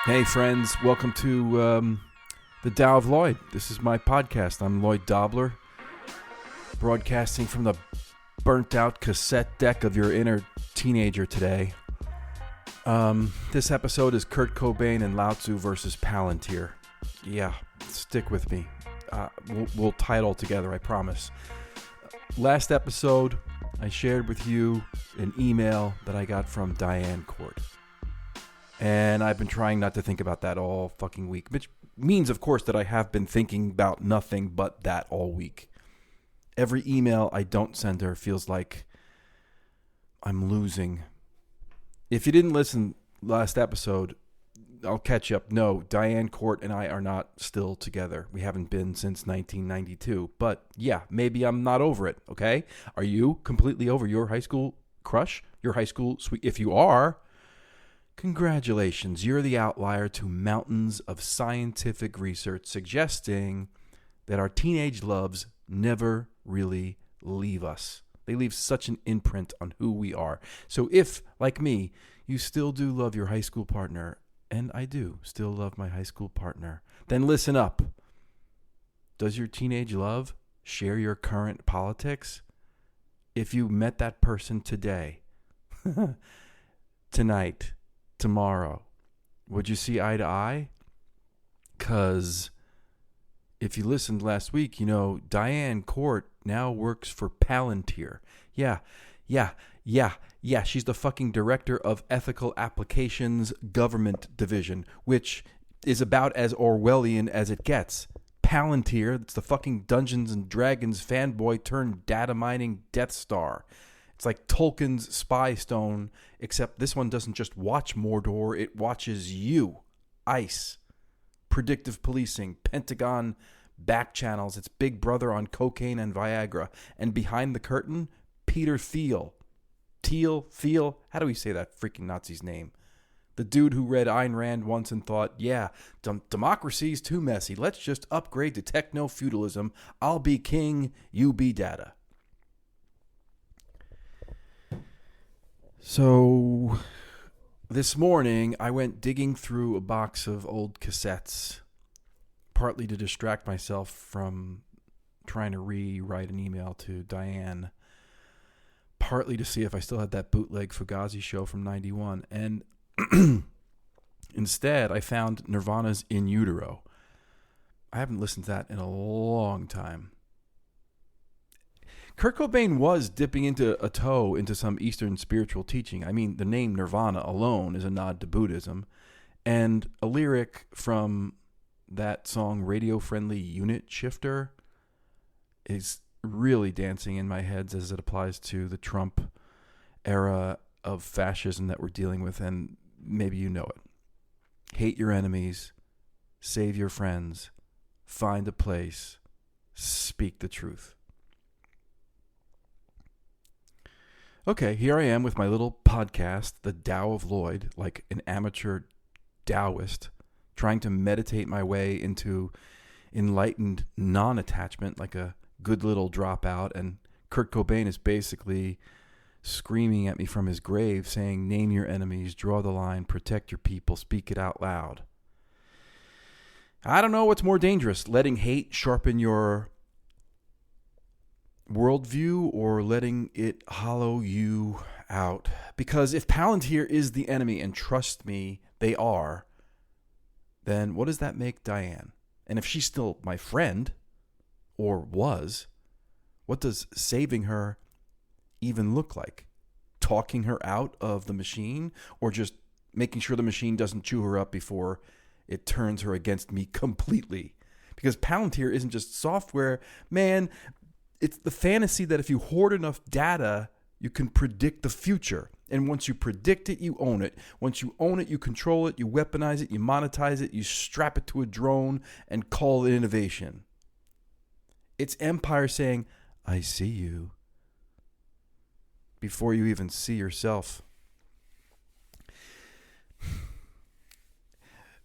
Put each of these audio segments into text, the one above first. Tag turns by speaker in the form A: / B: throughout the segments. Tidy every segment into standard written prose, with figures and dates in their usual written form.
A: Hey, friends. Welcome to the Tao of Lloyd. This is my podcast. I'm Lloyd Dobler, broadcasting from the burnt-out cassette deck of your inner teenager today. This episode is Kurt Cobain and Lao Tzu versus Palantir. Yeah, stick with me. We'll tie it all together, I promise. Last episode, I shared with you an email that I got from Diane Court. And I've been trying not to think about that all fucking week, which means, of course, that I have been thinking about nothing but that all week. Every email I don't send her feels like I'm losing. If you didn't listen last episode, I'll catch you up. No, Diane Court and I are not still together. We haven't been since 1992. But yeah, maybe I'm not over it, okay? Are you completely over your high school crush? Your high school sweet? If you are, congratulations, you're the outlier to mountains of scientific research suggesting that our teenage loves never really leave us. They leave such an imprint on who we are. So if, like me, you still do love your high school partner, and I do still love my high school partner, then listen up. Does your teenage love share your current politics? If you met that person today, tonight, tomorrow, would you see eye to eye? Because if you listened last week, you know, Diane Court now works for Palantir. Yeah. She's the fucking director of Ethical Applications Government Division, which is about as Orwellian as it gets. Palantir, it's the fucking Dungeons and Dragons fanboy turned data mining Death Star. It's like Tolkien's Spy Stone, except this one doesn't just watch Mordor, it watches you. ICE, predictive policing, Pentagon back channels, it's Big Brother on cocaine and Viagra. And behind the curtain, Peter Thiel. Thiel? How do we say that freaking Nazi's name? The dude who read Ayn Rand once and thought, yeah, democracy's too messy. Let's just upgrade to techno-feudalism. I'll be king, you be data. So, this morning, I went digging through a box of old cassettes, partly to distract myself from trying to rewrite an email to Diane, partly to see if I still had that bootleg Fugazi show from 91, and instead, I found Nirvana's In Utero. I haven't listened to that in a long time. Kurt Cobain was dipping into a toe into some Eastern spiritual teaching. I mean, the name Nirvana alone is a nod to Buddhism. And a lyric from that song, Radio Friendly Unit Shifter, is really dancing in my head as it applies to the Trump era of fascism that we're dealing with. And maybe you know it. Hate your enemies, save your friends, find a place, speak the truth. Okay, here I am with my little podcast, the Tao of Lloyd, like an amateur Taoist, trying to meditate my way into enlightened non-attachment, like a good little dropout, and Kurt Cobain is basically screaming at me from his grave, saying, name your enemies, draw the line, protect your people, speak it out loud. I don't know what's more dangerous, letting hate sharpen your worldview or letting it hollow you out. Because if Palantir is the enemy, and trust me, they are, then what does that make Diane? And if she's still my friend, or was, what does saving her even look like? Talking her out of the machine, or just making sure the machine doesn't chew her up before it turns her against me completely? Because Palantir isn't just software, man. It's the fantasy that if you hoard enough data, you can predict the future. And once you predict it, you own it. Once you own it, you control it, you weaponize it, you monetize it, you strap it to a drone and call it innovation. It's empire saying, I see you, before you even see yourself.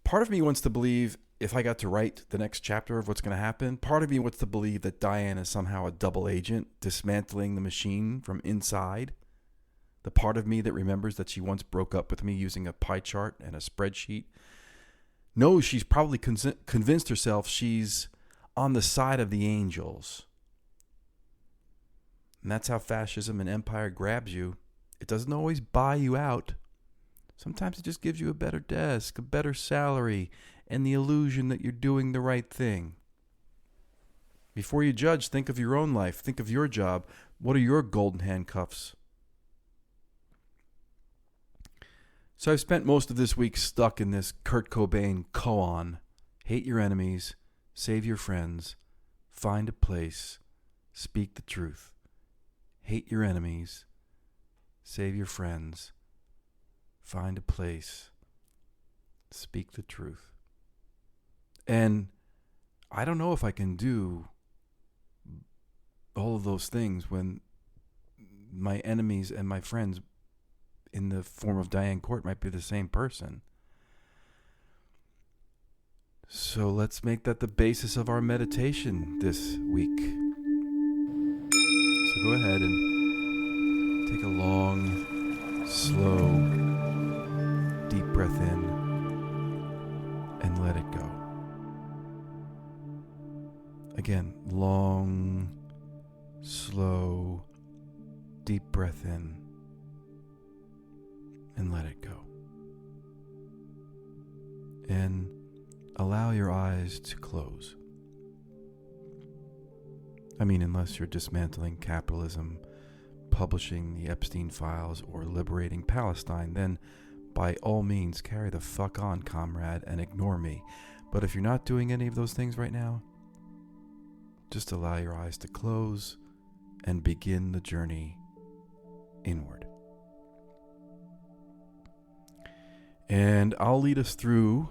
A: Part of me wants to believe if I got to write the next chapter of what's going to happen, part of me wants to believe that Diane is somehow a double agent, dismantling the machine from inside. The part of me that remembers that she once broke up with me using a pie chart and a spreadsheet knows she's probably convinced herself she's on the side of the angels. And that's how fascism and empire grabs you. It doesn't always buy you out. Sometimes it just gives you a better desk, a better salary, and the illusion that you're doing the right thing. Before you judge, think of your own life. Think of your job. What are your golden handcuffs? So I've spent most of this week stuck in this Kurt Cobain koan. Hate your enemies, save your friends, find a place, speak the truth. Hate your enemies, save your friends, find a place, speak the truth. And I don't know if I can do all of those things when my enemies and my friends in the form of Diane Court might be the same person. So let's make that the basis of our meditation this week. So go ahead and take a long, slow, deep breath in and let it go. Again, long, slow, deep breath in and let it go. And allow your eyes to close. I mean, unless you're dismantling capitalism, publishing the Epstein files, or liberating Palestine, then by all means carry the fuck on, comrade, and ignore me. But if you're not doing any of those things right now, just allow your eyes to close and begin the journey inward. And I'll lead us through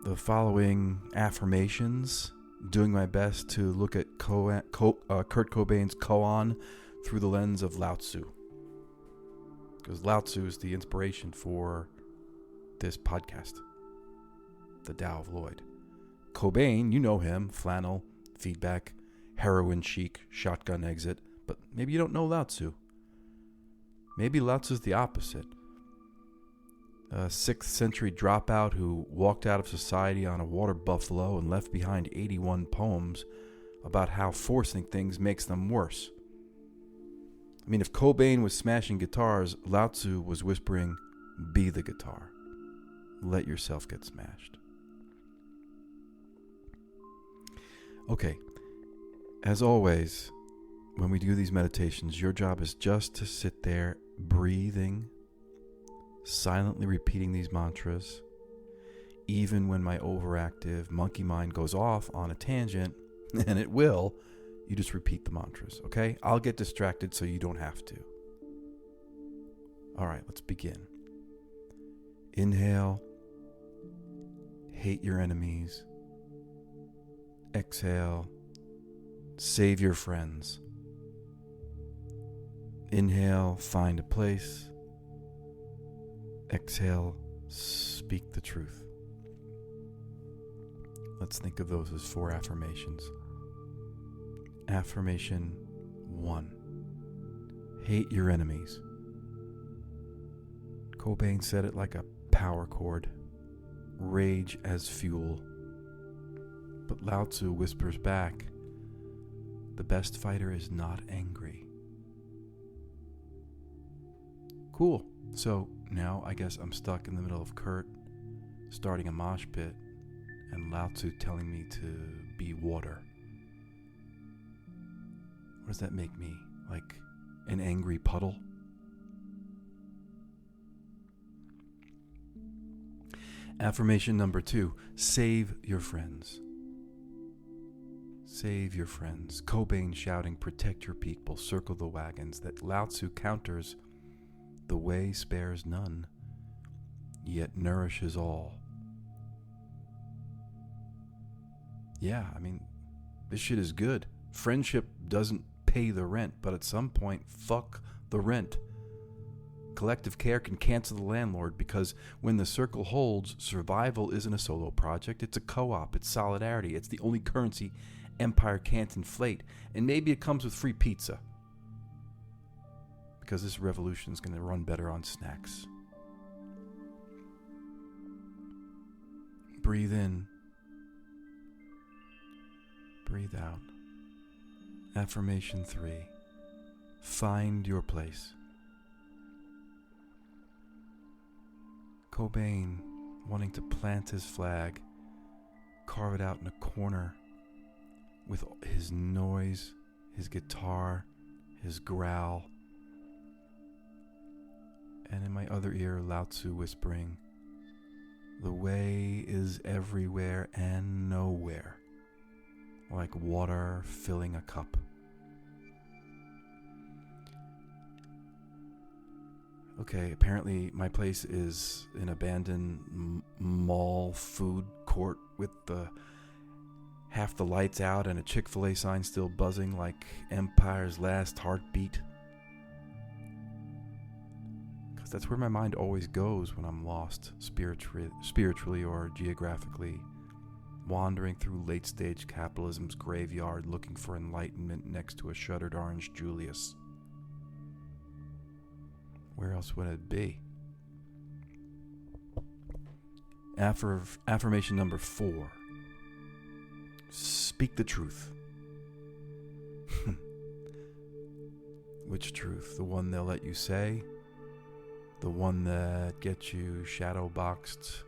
A: the following affirmations, doing my best to look at Kurt Cobain's koan through the lens of Lao Tzu. Because Lao Tzu is the inspiration for this podcast, the Tao of Lloyd. Cobain, you know him, flannel, feedback, heroin chic, shotgun exit, but maybe you don't know Lao Tzu. Maybe Lao Tzu's the opposite. A 6th century dropout who walked out of society on a water buffalo and left behind 81 poems about how forcing things makes them worse. I mean, if Cobain was smashing guitars, Lao Tzu was whispering, "Be the guitar. Let yourself get smashed." Okay, as always, when we do these meditations, your job is just to sit there breathing, silently repeating these mantras. Even when my overactive monkey mind goes off on a tangent, and it will, you just repeat the mantras, okay? I'll get distracted so you don't have to. All right, let's begin. Inhale, hate your enemies. Exhale, save your friends. Inhale, find a place. Exhale, speak the truth. Let's think of those as 4 affirmations. Affirmation 1. Hate your enemies. Cobain said it like a power chord. Rage as fuel. But Lao Tzu whispers back, the best fighter is not angry. Cool. So now I guess I'm stuck in the middle of Kurt starting a mosh pit and Lao Tzu telling me to be water. What does that make me? Like an angry puddle? Affirmation number 2, save your friends. Save your friends. Cobain shouting, protect your people, circle the wagons. That Lao Tzu counters, the way spares none, yet nourishes all. Yeah, I mean, this shit is good. Friendship doesn't pay the rent, but at some point, fuck the rent. Collective care can cancel the landlord, because when the circle holds, survival isn't a solo project, it's a co-op, it's solidarity, it's the only currency empire can't inflate, and maybe it comes with free pizza. Because this revolution is going to run better on snacks. Breathe in. Breathe out. Affirmation 3. Find your place. Cobain, wanting to plant his flag, carve it out in a corner with his noise, his guitar, his growl, and in my other ear, Lao Tzu whispering, "The way is everywhere and nowhere, like water filling a cup." Okay, apparently my place is an abandoned mall food court with half the lights out and a Chick-fil-A sign still buzzing like Empire's last heartbeat. Because that's where my mind always goes when I'm lost, spiritually or geographically, wandering through late-stage capitalism's graveyard looking for enlightenment next to a shuttered orange Julius. Where else would it be? Affirmation number 4. Speak the truth. Which truth? The one they'll let you say? The one that gets you shadow boxed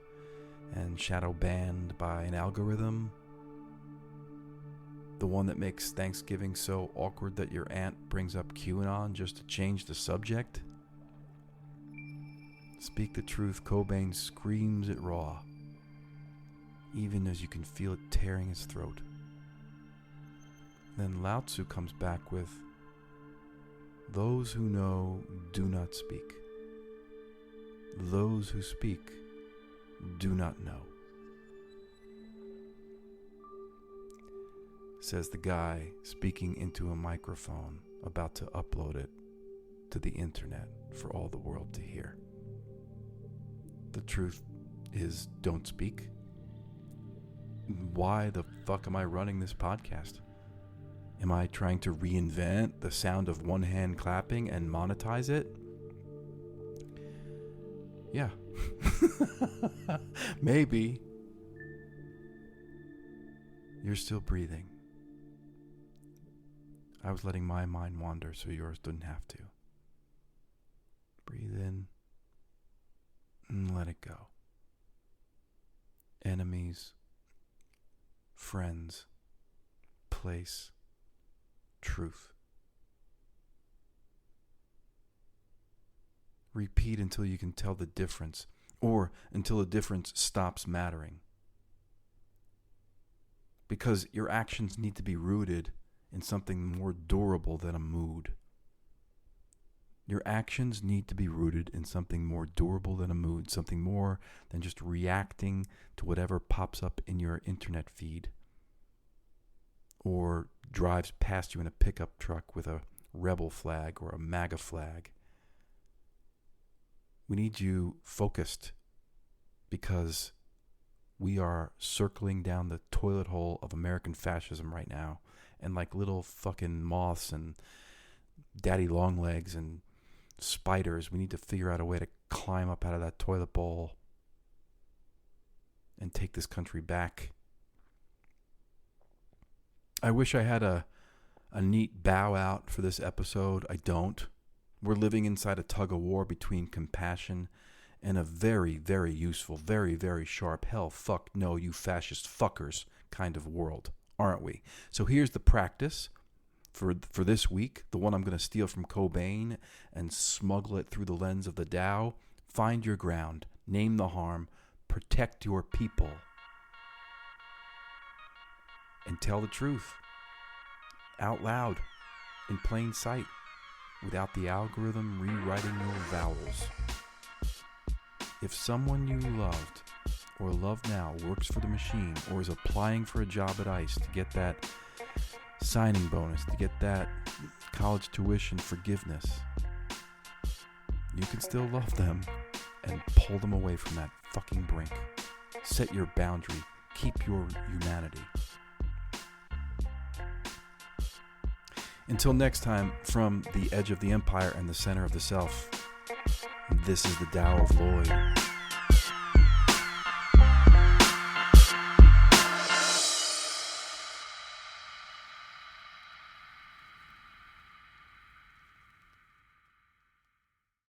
A: and shadow banned by an algorithm? The one that makes Thanksgiving so awkward that your aunt brings up QAnon just to change the subject? Speak the truth, Cobain screams it raw, even as you can feel it tearing his throat. Then Lao Tzu comes back with, "Those who know do not speak. Those who speak do not know," says the guy speaking into a microphone about to upload it to the internet for all the world to hear. The truth is, don't speak. Why the fuck am I running this podcast? Am I trying to reinvent the sound of one hand clapping and monetize it? Yeah. Maybe. You're still breathing. I was letting my mind wander so yours didn't have to. Breathe in. And let it go. Enemies, friends, place, truth. Repeat until you can tell the difference, or until the difference stops mattering. Because your actions need to be rooted in something more durable than a mood. Your actions need to be rooted in something more durable than a mood, something more than just reacting to whatever pops up in your internet feed or drives past you in a pickup truck with a rebel flag or a MAGA flag. We need you focused because we are circling down the toilet hole of American fascism right now, and like little fucking moths and daddy long legs and spiders, we need to figure out a way to climb up out of that toilet bowl and take this country back. I wish I had a neat bow out for this episode. I don't. We're living inside a tug of war between compassion and a very, very useful, very, very sharp, hell, fuck no, you fascist fuckers kind of world, aren't we? So here's the practice for this week, the one I'm going to steal from Cobain and smuggle it through the lens of the Tao. Find your ground, name the harm, protect your people, and tell the truth out loud, in plain sight, without the algorithm rewriting your vowels. If someone you loved or love now works for the machine or is applying for a job at ICE to get that signing bonus, to get that college tuition forgiveness, you can still love them and pull them away from that fucking brink. Set your boundary. Keep your humanity. Until next time, from the edge of the empire and the center of the self, this is the Tao of Lloyd.